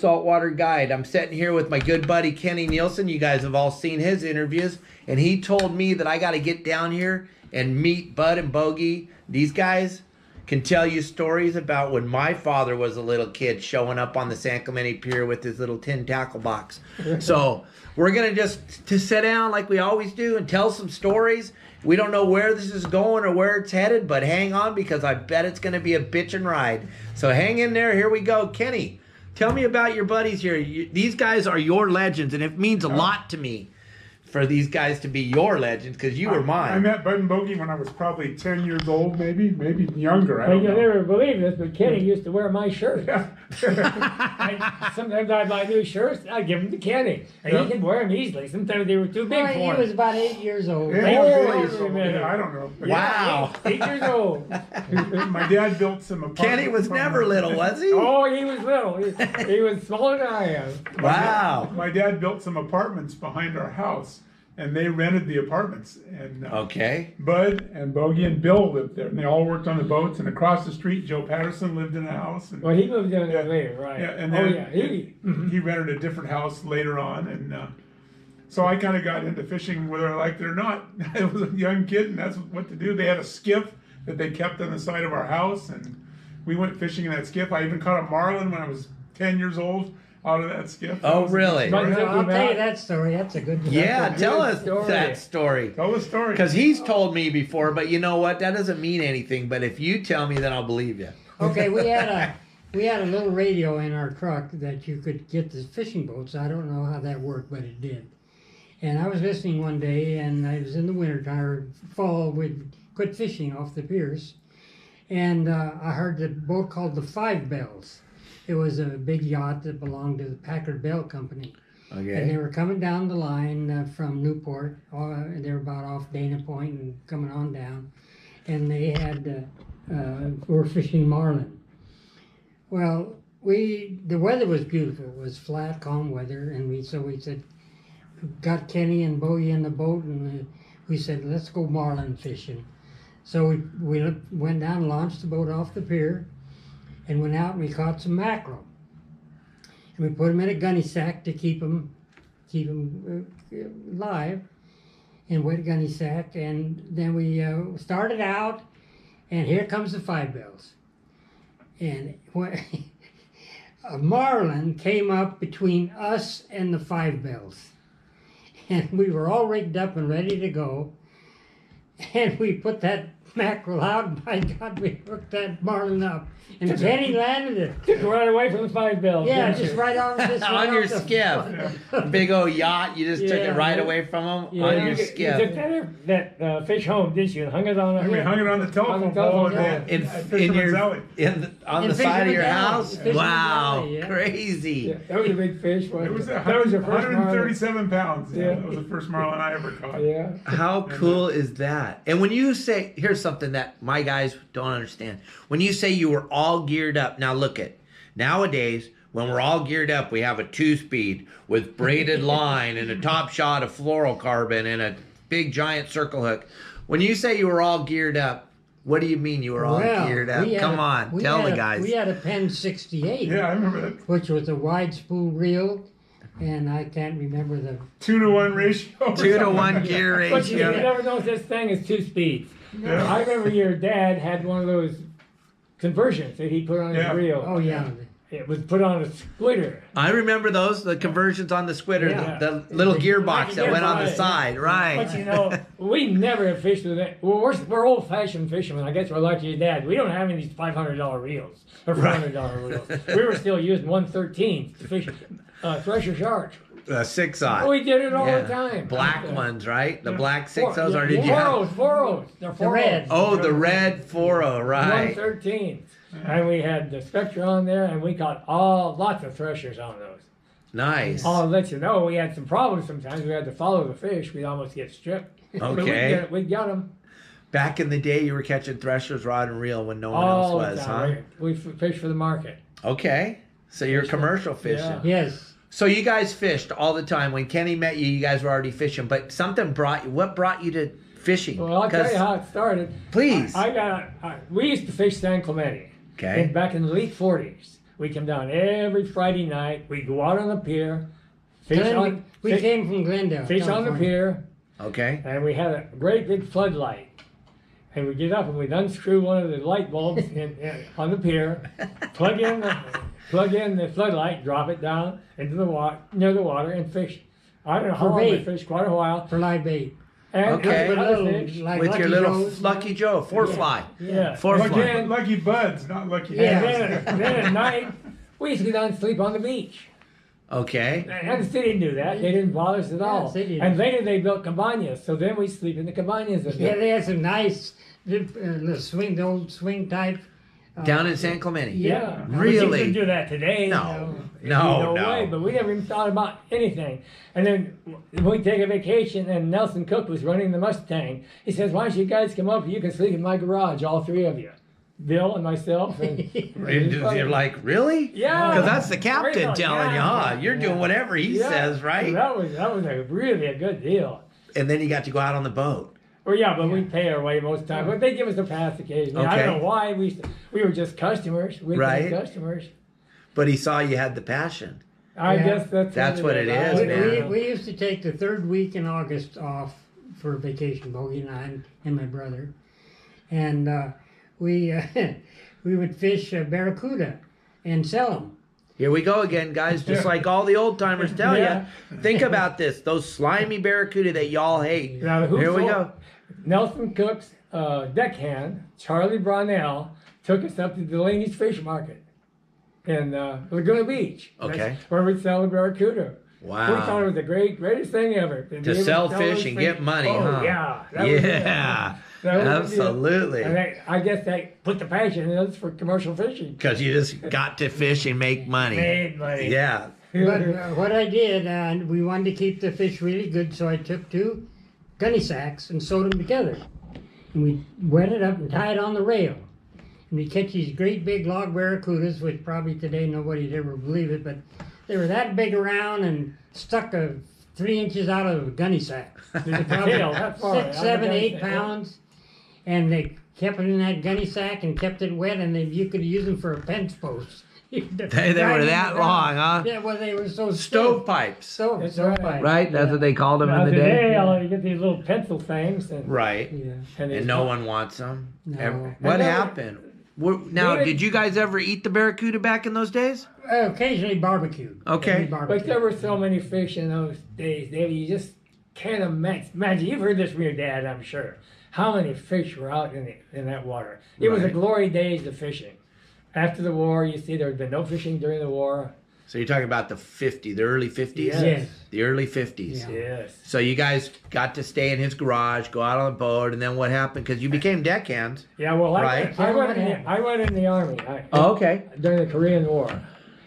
Saltwater Guide. I'm sitting here with my good buddy Kenny Nielsen. You guys have all seen his interviews, and he told me that I got to get down here and meet Bud and Bogie. These guys can tell you stories about when my father was a little kid showing up on the San Clemente Pier with his little tin tackle box. So we're going to sit down like we always do and tell some stories. We don't know where this is going or where it's headed, but hang on because I bet it's going to be a bitchin' ride. So hang in there. Here we go. Kenny, tell me about your buddies here. These guys are your legends, and it means a lot to me for these guys to be your legends because you were mine. I met Bud and Bogie when I was probably 10 years old, maybe younger. Well, you'll never believe this, but Kenny used to wear my shirt. Sometimes I'd buy new shirts, I'd give them to Kenny. And he could wear them easily. Sometimes they were too big for him. He was about 8 years old. Yeah, I don't know. Wow. 8 years old. My dad built some apartments. Kenny was never little, was he? Oh, he was little. He was smaller than I am. Wow. My dad built some apartments behind our house, and they rented the apartments. And Okay. Bud and Bogie and Bill lived there, and they all worked on the boats. And across the street, Joe Patterson lived in a house. And, Well, he moved down there later, right? yeah, and then He he rented a different house later on, and so I kind of got into fishing, whether I liked it or not. I was a young kid, and that's what to do. They had a skiff that they kept on the side of our house, and we went fishing in that skiff. I even caught a marlin when I was 10 years old out of that skiff. Oh, really? Right. I'll tell you that story. That's a good one. Yeah, That's a tell good us story. that story. Tell the story. Because he's told me before, but you know what? That doesn't mean anything. But if you tell me, then I'll believe you. Okay, we had a little radio in our truck that you could get the fishing boats. I don't know how that worked, but it did. And I was listening one day, and I was in the wintertime, or fall, we'd quit fishing off the piers. And I heard the boat called the Five Bells. It was a big yacht that belonged to the Packard Bell Company. And they Okay. were coming down the line from Newport. And they were about off Dana Point and coming on down. And they had, were fishing marlin. Well, the weather was beautiful. It was flat, calm weather. And so we said, got Kenny and Bogie in the boat, and we said, let's go marlin fishing. So we went down, launched the boat off the pier, and went out and we caught some mackerel. And we put them in a gunny sack to keep them live, and wet gunny sack. And then we started out, and here comes the Five Bells. And a marlin came up between us and the Five Bells. And we were all rigged up and ready to go. And we put that mackerel out, and by God, we hooked that marlin up. And Kenny landed it. took right away from the Five Bells. Yeah, didn't just you? right on this On your skiff. Big old yacht. You just took it Yeah. right away from him Yeah. on You your took skiff. that fish home, didn't you? And hung it on And we hung it on the telephone pole yeah. In, at in Fisherman's your, Alley. on In the side of your Fisherman's Alley. house? Fisherman's Wow. Alley, yeah. Crazy. Yeah, that was a big fish, It wasn't was it? That was your first marlin. 137 pounds. Yeah, Yeah. that was the first marlin I ever caught. Yeah. How cool is that? And when you say, here's something that my guys don't understand. When you say you were all geared up, now look at, nowadays, when we're all geared up, we have a 2-speed with braided line and a top shot of fluorocarbon and a big giant circle hook. When you say you were all geared up, what do you mean you were all geared up? Come on, tell the guys. We had a Penn 68, Yeah, I remember that. which was a wide spool reel, and I can't remember the 2-to-1 ratio. or 2-to-1 something. gear But you ratio. never know this thing is 2 speeds. Yeah. I remember your dad had one of those conversions that he put on Yeah. his reel. Oh yeah. It was put on a splitter. I remember those, the conversions on the squitter, Yeah. the little gearbox that went on the Right. side, right? But you know, we never have fished with it. Well, we're old-fashioned fishermen. I guess we're like your dad. We don't have any $500 reels or $400 reels. We were still using 113 to fish thresher sharks. 6-aught. We did it all Yeah. the time. Black Yeah. ones, right? The Yeah. black 6-0s, or did you Four have? O's, 4 O's. They're 4 red. O's. Oh, the red 4-0, right. 113. And we had the Spectre on there, and we caught lots of threshers on those. Nice. I'll let you know, we had some problems sometimes. We had to follow the fish. We'd almost get stripped. But Okay. we got them Back in the day, you were catching threshers rod and reel when no one else all the was, huh? time. We fished for the market. Okay. So you're Fish for- commercial fishing. yeah. Yes. So you guys fished all the time. When Kenny met you, you guys were already fishing. But something brought you. What brought you to fishing? Well, I'll tell 'Cause- you how it started. Please. We used to fish San Clemente. Okay. Back in the late 40s. We come down every Friday night. We go out on the pier, We came from Glendale. fish on the California. pier, Okay. and we had a great big floodlight. And we get up and we'd unscrew one of the light bulbs on the pier, plug in the floodlight, drop it down into the water, near the water, and fish. I don't know how For long we bait. fished, quite a while. For live bait. And Okay. other Little, fish. like With your Lucky little Joe's. Lucky Joe, four fly. Yeah. Four Lucky, fly. lucky buds, not lucky And hands. then at night, we used to go down and sleep on the beach. Okay. And the city didn't do that. They didn't bother us at all. the city And later they built cabanas, so then we sleep in the cabanas. At Yeah, night. they had some nice, the old swing type. Down in San Clemente. Yeah. Really? But you couldn't do that today. No. No No. way. But we never even thought about anything. And then we take a vacation, and Nelson Cook was running the Mustang. He says, "Why don't you guys come up? You can sleep in my garage, all three of you, Bill and myself." And You're like, really? Yeah. Because that's the captain Right on, telling you, huh? You're doing whatever he Yeah. says, right? That was really a good deal. And then you got to go out on the boat. Well, yeah, but we pay our way most times. But they give us a pass occasionally. I Okay. don't know why. We were just customers. We were Right. customers. But he saw you had the passion. I Yeah. guess That's what it is, We, man. we used to take the third week in August off for vacation, Bogie and I and my brother. And we we would fish barracuda and sell them. Here we go again, guys. Just like all the old timers tell Yeah. you. Think about this. Those slimy barracuda that y'all hate. Now, who Here we sold- go. Nelson Cook's deckhand, Charlie Brownell, took us up to Delaney's Fish Market in Laguna Beach. Okay. That's where we'd sell the barracuda. Wow. We thought it was the greatest thing ever. To sell fish and get money, oh, huh? Yeah. That was it. Yeah. That was the deal. Absolutely. And I guess they put the passion in us for commercial fishing. Because you just got to fish and make money. Made money. Yeah. But what I did, we wanted to keep the fish really good, so I took 2 gunny sacks and sewed them together. And we wet it up and tied it on the rail. And we catch these great big log barracudas, which probably today nobody'd ever believe it, but they were that big around and stuck 3 inches out of a gunny sack. They're probably tail, that far, 6, out of 7, the 8 gunny sack. pounds. And they kept it in that gunny sack and kept it wet, and you could use them for a fence post. They were that long, huh? Yeah, well, they were so Stovepipes. That's right. Right? That's what they called them Now in the today, day. you get these little pencil things. And, Right. Yeah. And no one wants them. No. What And then- happened? Now, David- did you guys ever eat the barracuda back in those days? Occasionally barbecued. Okay. But there were so many fish in those days, David, you just can't imagine. You've heard this from your dad, I'm sure. How many fish were out in that water? It was the Right. glory days of fishing. After the war, you see, there had been no fishing during the war. So you're talking about the early 50s? Yes. The early 50s. Yeah. Yes. So you guys got to stay in his garage, go out on the boat, and then what happened? Because you became deckhands. Yeah, well, Right. I went in the Army Okay. during the Korean War.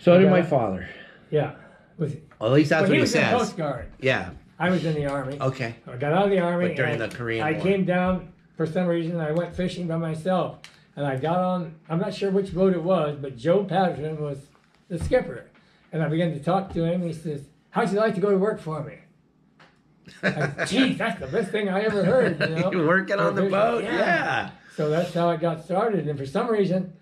So did my father. Yeah. Was, Well, at least that's but what he he was in the says. Coast Guard. Yeah. I was in the Army. Okay. I got out of the Army. But during and the Korean I War. came down, for some reason, I went fishing by myself. And I got on, I'm not sure which boat it was, but Joe Patterson was the skipper. And I began to talk to him. He says, "How'd you like to go to work for me?" Geez, that's the best thing I ever heard. You know? You're working on the Fishing. boat? Yeah. So that's how I got started. And for some reason,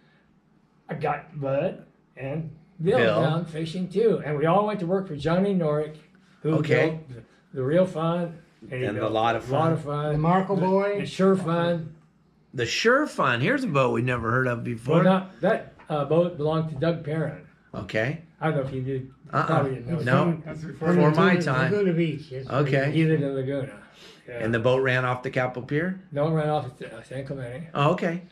I got Bud and Bill down fishing too. And we all went to work for Johnny Norick, who Okay. built the Real Fun. he And the built Lot of Fun. Lot of Fun. The Markle Boy. The Sure Fun. The Sure Fun. Here's a boat we never heard of before. Well, that boat belonged to Doug Perrin. Okay. I don't know if you did. Uh-uh. Probably didn't know. No. That's before For my Laguna- time. Laguna Beach. Yes. Okay. He lived in Laguna. Yeah. And the boat ran off the Capitol Pier? No one ran off at San Clemente. Oh, okay.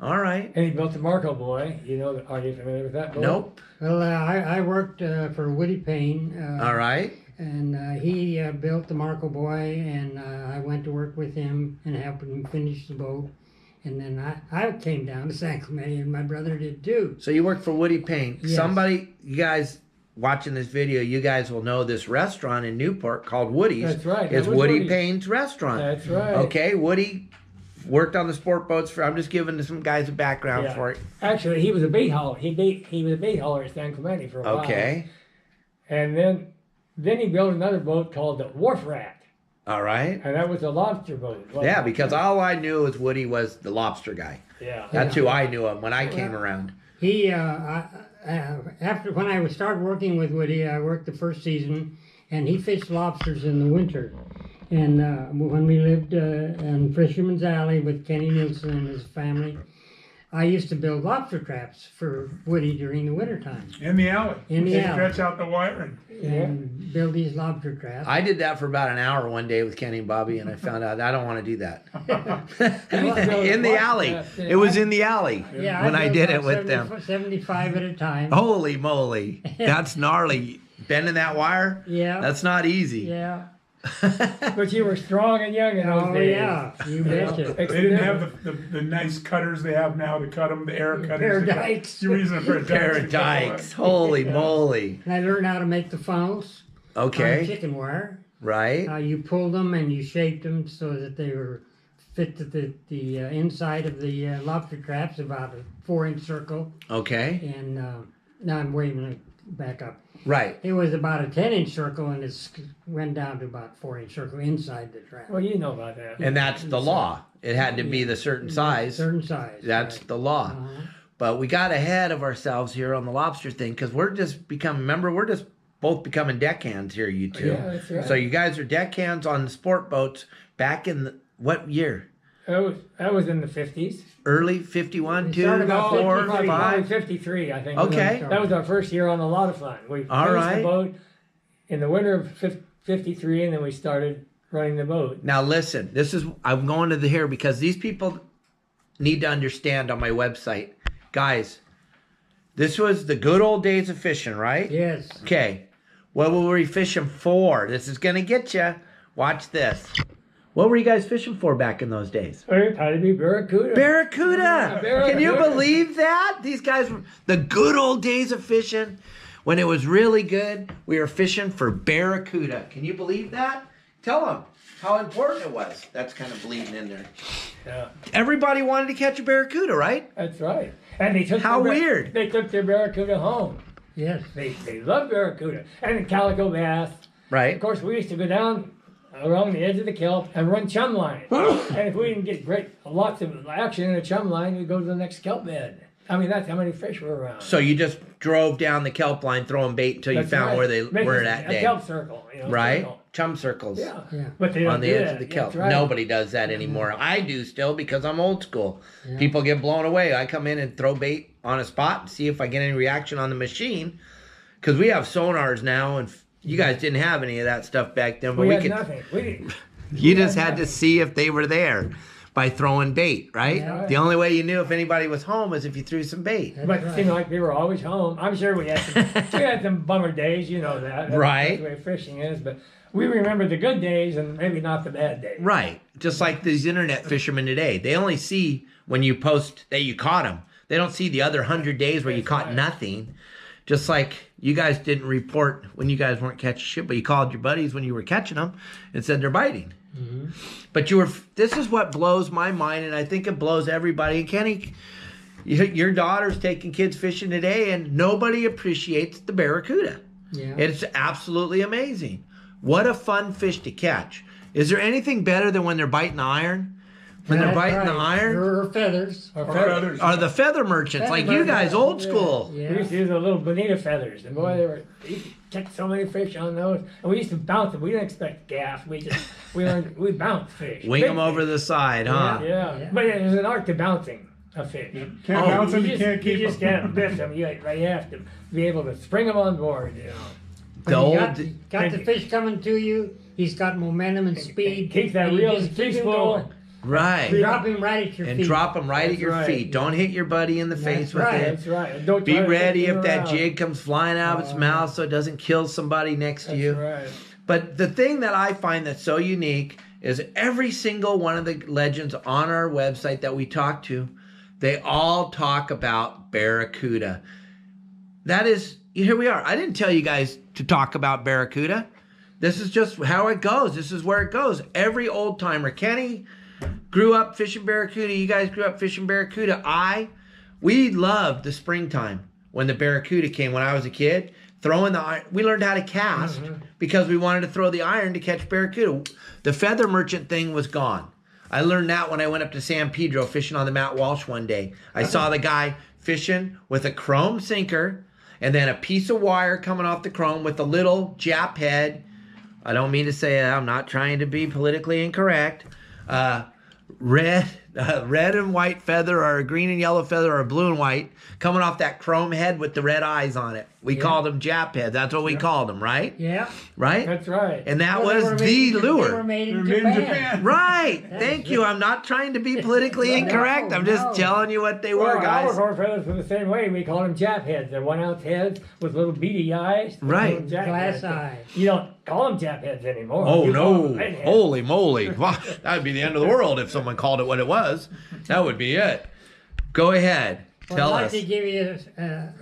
All right. And he built the Marco Boy. Are you familiar with that boat? Nope. Well, I worked for Woody Payne. All right. And he built the Marco Boy, and I went to work with him and helped him finish the boat. And then I came down to San Clemente, and my brother did too. So you work for Woody Payne. Yes. Somebody, you guys watching this video, you guys will know this restaurant in Newport called Woody's. That's right. It's That was Woody Woody's. Payne's restaurant. That's right. Okay, Woody worked on the sport boats for. I'm just giving some guys a background Yeah. for it. Actually, he was a bait hauler. He was a bait hauler at San Clemente for a while. Okay. And then he built another boat called the Wharf Rat, All right. and that was a lobster boat. Yeah, because all I knew was Woody was the lobster guy. Yeah. That's who I knew him when I came around. He after when I started working with Woody, I worked the first season, and he fished lobsters in the winter. And when we lived in Fisherman's Alley with Kenny Nielsen and his family, I used to build lobster traps for Woody during the wintertime. In the alley. In the They alley. stretch out the wire And build these lobster traps. I did that for about an hour one day with Kenny and Bobby, and I found out I don't want to do that. In the alley. It was in the alley Yeah, when I built did it about with them. 75 at a time. Holy moly. That's gnarly. Bending that wire? Yeah. That's not easy. Yeah. But you were strong and young in those Oh, days. yeah. You betcha. They didn't have the nice cutters they have now to cut them, the air cutters. Pair of dikes. You're using a pair of Pair of dikes. dikes. Holy moly. And I learned how to make the funnels on Okay. chicken wire. Right. You pulled them and you shaped them so that they were fit to the inside of the lobster traps, about a 4-inch circle. Okay. And now I'm waving it back up. Right. It was about a 10-inch circle, and it went down to about 4-inch circle inside the trap. Well, you know about that. And that's the law. It had to be the certain size. Certain size. That's right. the law. Uh-huh. But we got ahead of ourselves here on the lobster thing because we're just we're just both becoming deckhands here, you two. Yeah, that's right. So you guys are deckhands on the sport boats back in what year? That was in the 50s. Early 51, We 2, started about 4, 53. 5. 53, I think. Okay. That was our first year on a lot of fun. We All finished right. the boat in the winter of 53, and then we started running the boat. Now listen, I'm going to here because these people need to understand on my website. Guys, this was the good old days of fishing, right? Yes. Okay. What were we fishing for? This is going to get you. Watch this. What were you guys fishing for back in those days? It had to be barracuda. Barracuda. Barracuda. Can you believe that? These guys were the good old days of fishing. When it was really good, we were fishing for barracuda. Can you believe that? Tell them how important it was. That's kind of bleeding in there. Yeah, Everybody wanted to catch a barracuda, right? that's right. And they took How their weird. They took their barracuda home. Yes. They loved barracuda and the calico bass. Right. Of course, we used to go down along the edge of the kelp and run chum line. And if we didn't get lots of action in a chum line, we'd go to the next kelp bed. I mean, that's how many fish were around. So you just drove down the kelp line throwing bait until you That's found right. where they were Basically, that a day. kelp circle, you know, Right? circle. Chum circles. Yeah. Yeah. But they don't On the do edge that. of the Yeah, kelp. that's right. Nobody does that anymore. I do still because I'm old school. Yeah. People get blown away. I come in and throw bait on a spot and see if I get any reaction on the machine. Because we have sonars now, and you guys didn't have any of that stuff back then. But We we had could. nothing. We didn't. You just had to see if they were there by throwing bait, right? Yeah. The only way you knew if anybody was home was if you threw some bait. That's But it right. seemed like they were always home. I'm sure we had some bummer days, you know that. Right. That's the way fishing is. But we remember the good days and maybe not the bad days. Right. Just like these internet fishermen today. They only see when you post that you caught them. They don't see the other 100 days where you That's caught right. nothing. Just like you guys didn't report when you guys weren't catching shit, but you called your buddies when you were catching them and said they're biting. Mm-hmm. But this is what blows my mind, and I think it blows everybody. And Kenny, your daughter's taking kids fishing today, and nobody appreciates the barracuda. Yeah. It's absolutely amazing. What a fun fish to catch. Is there anything better than when they're biting the iron? When they're That's biting the right. iron? Or feathers. Or Or feathers. others. Are the feather merchants, like you guys, old school. We Yeah. used to use the little bonita feathers, and boy, they used to catch so many fish on those. And we used to bounce them. We didn't expect gaff. We bounced fish. Wing Big them over fish. the side, huh? Yeah. Yeah. But there's an art to bouncing a fish. Can't Oh, bounce them, you can't keep You just them. can't lift them. You have to be able to spring them on board. You know, The When you old, got the fish coming to you. He's got momentum and speed. keep that and you reel just keep him peaceful. going. right. Drop him right at your And feet. drop them right That's at your right. feet. Don't hit your buddy in the face That's with right. it. That's right. And don't Be try to ready lift if them that around. jig comes flying out of its mouth so it doesn't kill somebody next to That's you. right. But the thing that I find that's so unique is every single one of the legends on our website that we talk to, they all talk about barracuda. That is, here we are. I didn't tell you guys to talk about barracuda. This is just how it goes. This is where it goes. Every old timer, Kenny grew up fishing barracuda. You guys grew up fishing barracuda. We loved the springtime when the barracuda came when I was a kid. Throwing the iron, we learned how to cast because we wanted to throw the iron to catch barracuda. The feather merchant thing was gone. I learned that when I went up to San Pedro fishing on the Matt Walsh one day. I saw the guy fishing with a chrome sinker, and then a piece of wire coming off the chrome with a little Jap head. I don't mean to say that. I'm not trying to be politically incorrect. Red and white feather, or a green and yellow feather, or a blue and white coming off that chrome head with the red eyes on it. We called them Jap heads. That's what we called them, right? Yeah. Right? That's right. And that Well, was the They were lure. made in They're made in Japan. Japan. Right. Thank you. I'm not trying to be politically incorrect. I'm just no. telling you what they Well, were, our guys. horse feathers were the same way. We call them Jap heads. They're 1 ounce heads with little beady eyes. We call Right. them Jap Glass heads. eyes. You don't call them Jap heads anymore. Oh You call no! them red heads. Holy moly! Wow, that would be the end of the world if someone called it what it was. That would be it. Go ahead. Well, Tell I'd like us. to give you your